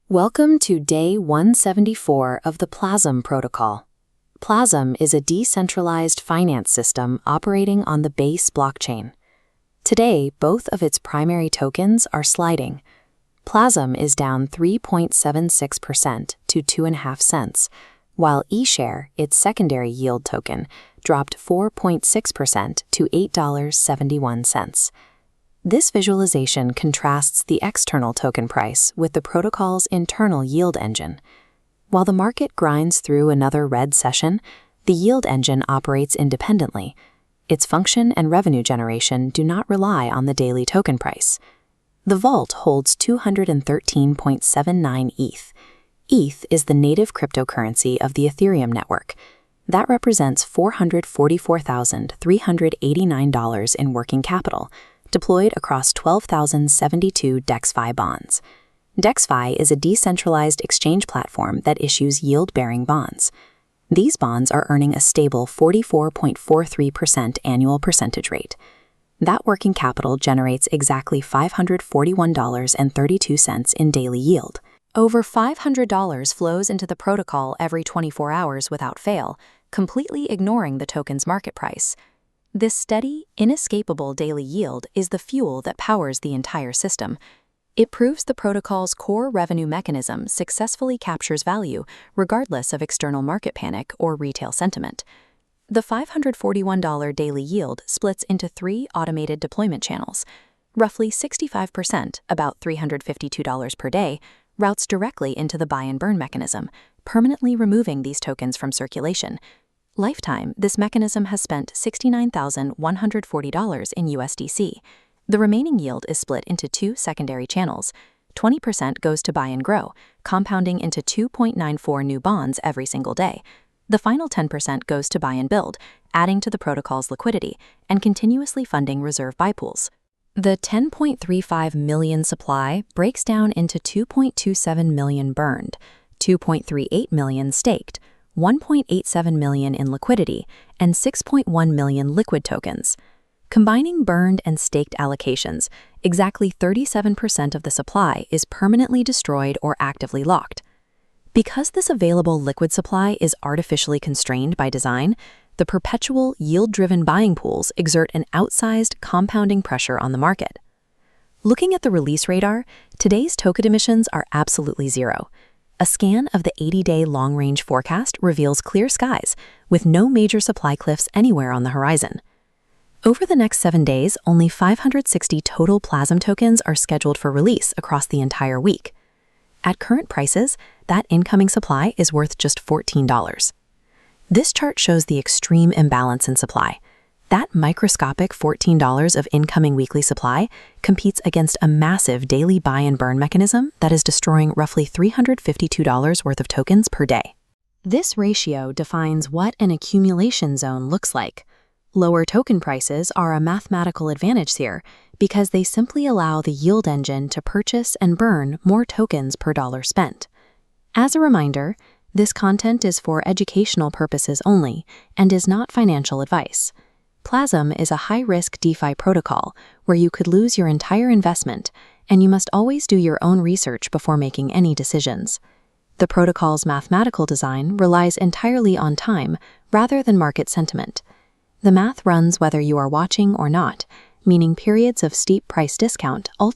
Welcome to Day 174 of the PLAZM Protocol. PLAZM is a decentralized finance system operating on the Base blockchain. Today, both of its primary tokens are sliding. PLAZM is down 3.76% to 2.5 cents, while eSHARE, its secondary yield token, dropped 4.6% to $8.71. This visualization contrasts the external token price with the protocol's internal yield engine. While the market grinds through another red session, the yield engine operates independently. Its function and revenue generation do not rely on the daily token price. The vault holds 213.79 ETH. ETH is the native cryptocurrency of the Ethereum network. That represents $444,389 in working capital, deployed across 12,072 DexFi bonds. DexFi is a decentralized exchange platform that issues yield-bearing bonds. These bonds are earning a stable 44.43% annual percentage rate. That working capital generates exactly $541.32 in daily yield. Over $500 flows into the protocol every 24 hours without fail, completely ignoring the token's market price. This steady, inescapable daily yield is the fuel that powers the entire system. It proves the protocol's core revenue mechanism successfully captures value regardless of external market panic or retail sentiment. The $541 daily yield splits into 3 automated deployment channels. Roughly 65%, about $352 per day, routes directly into the buy and burn mechanism, permanently removing these tokens from circulation. Lifetime, this mechanism has spent $69,140 in USDC. The remaining yield is split into 2 secondary channels. 20% goes to buy and grow, compounding into 2.94 new bonds every single day. The final 10% goes to buy and build, adding to the protocol's liquidity and continuously funding reserve buy pools. The 10.35 million supply breaks down into 2.27 million burned, 2.38 million staked, 1.87 million in liquidity, and 6.1 million liquid tokens. Combining burned and staked allocations, exactly 37% of the supply is permanently destroyed or actively locked. Because this available liquid supply is artificially constrained by design, the perpetual yield-driven buying pools exert an outsized compounding pressure on the market. Looking at the release radar, today's token emissions are absolutely zero. A scan of the 80-day long-range forecast reveals clear skies, with no major supply cliffs anywhere on the horizon. Over the next 7 days, only 560 total PLAZM tokens are scheduled for release across the entire week. At current prices, that incoming supply is worth just $14. This chart shows the extreme imbalance in supply. That microscopic $14 of incoming weekly supply competes against a massive daily buy and burn mechanism that is destroying roughly $352 worth of tokens per day. This ratio defines what an accumulation zone looks like. Lower token prices are a mathematical advantage here because they simply allow the yield engine to purchase and burn more tokens per dollar spent. As a reminder, this content is for educational purposes only and is not financial advice. PLAZM is a high-risk DeFi protocol where you could lose your entire investment, and you must always do your own research before making any decisions. The protocol's mathematical design relies entirely on time rather than market sentiment. The math runs whether you are watching or not, meaning periods of steep price discount ultimately